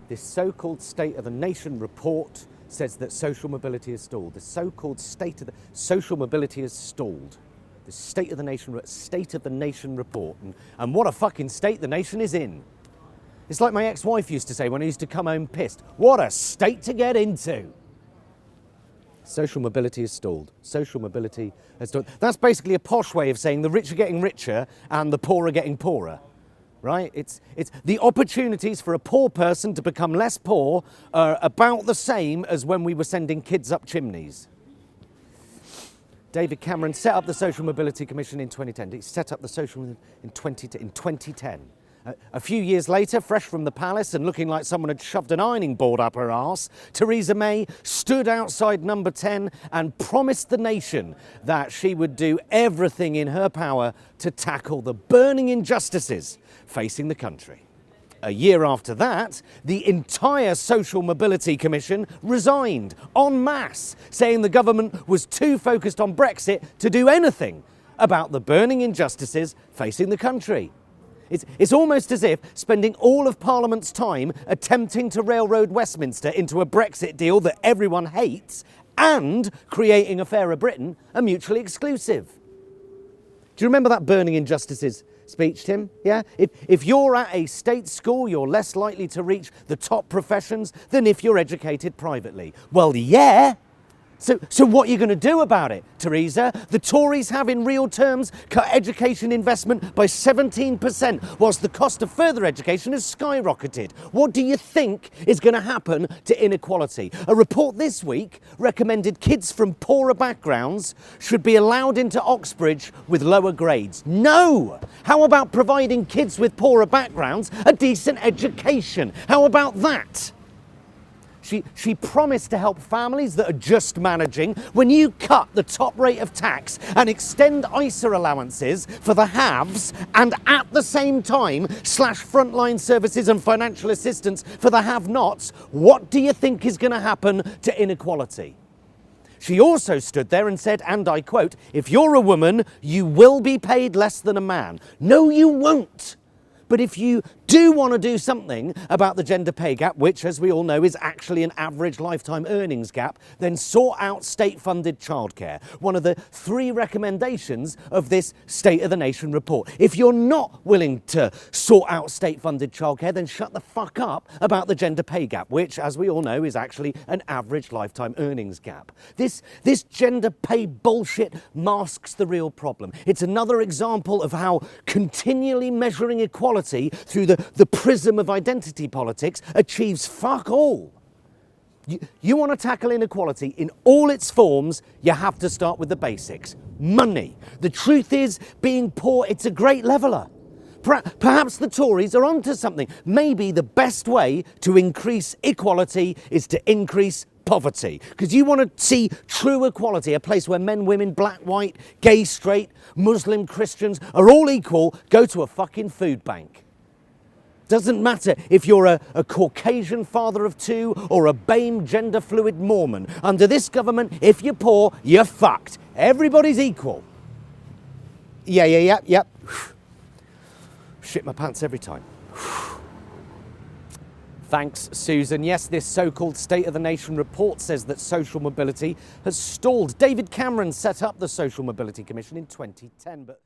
This so-called State of the Nation report says that social mobility has stalled. The so-called state of the social mobility has stalled. The State of the Nation report. And what a fucking state the nation is in. It's like my ex-wife used to say when I used to come home pissed. What a state to get into. Social mobility has stalled. Social mobility has stalled. That's basically a posh way of saying the rich are getting richer and the poor are getting poorer. Right? It's the opportunities for a poor person to become less poor are about the same as when we were sending kids up chimneys. David Cameron set up the Social Mobility Commission in 2010. He set up the social in 2010. A few years later, fresh from the palace and looking like someone had shoved an ironing board up her arse, Theresa May stood outside number 10 and promised the nation that she would do everything in her power to tackle the burning injustices facing the country. A year after that, the entire Social Mobility Commission resigned en masse, saying the government was too focused on Brexit to do anything about the burning injustices facing the country. It's almost as if spending all of Parliament's time attempting to railroad Westminster into a Brexit deal that everyone hates and creating a fairer Britain are mutually exclusive. Do you remember that burning injustices speech, Tim? Yeah? If you're at a state school, you're less likely to reach the top professions than if you're educated privately. Well, yeah. So what are you going to do about it, Theresa? The Tories have in real terms cut education investment by 17%, whilst the cost of further education has skyrocketed. What do you think is going to happen to inequality? A report this week recommended kids from poorer backgrounds should be allowed into Oxbridge with lower grades. No! How about providing kids with poorer backgrounds a decent education? How about that? She promised to help families that are just managing. When you cut the top rate of tax and extend ISA allowances for the haves and at the same time slash frontline services and financial assistance for the have-nots, what do you think is going to happen to inequality? She also stood there and said, and I quote, "If you're a woman, you will be paid less than a man." No, you won't. But if you do want to do something about the gender pay gap, which, as we all know, is actually an average lifetime earnings gap, then sort out state-funded childcare, one of the 3 recommendations of this State of the Nation report. If you're not willing to sort out state-funded childcare, then shut the fuck up about the gender pay gap, which, as we all know, is actually an average lifetime earnings gap. This gender pay bullshit masks the real problem. It's another example of how continually measuring equality through the prism of identity politics achieves fuck all. You want to tackle inequality in all its forms, you have to start with the basics. Money. The truth is, being poor, it's a great leveller. Perhaps the Tories are onto something. Maybe the best way to increase equality is to increase poverty. Because you want to see true equality, a place where men, women, black, white, gay, straight, Muslim, Christians are all equal, go to a fucking food bank. Doesn't matter if you're a Caucasian father of 2 or a BAME gender fluid Mormon. Under this government, if you're poor, you're fucked. Everybody's equal. Yep. Shit my pants every time. Thanks, Susan. Yes, this so-called State of the Nation report says that social mobility has stalled. David Cameron set up the Social Mobility Commission in 2010, but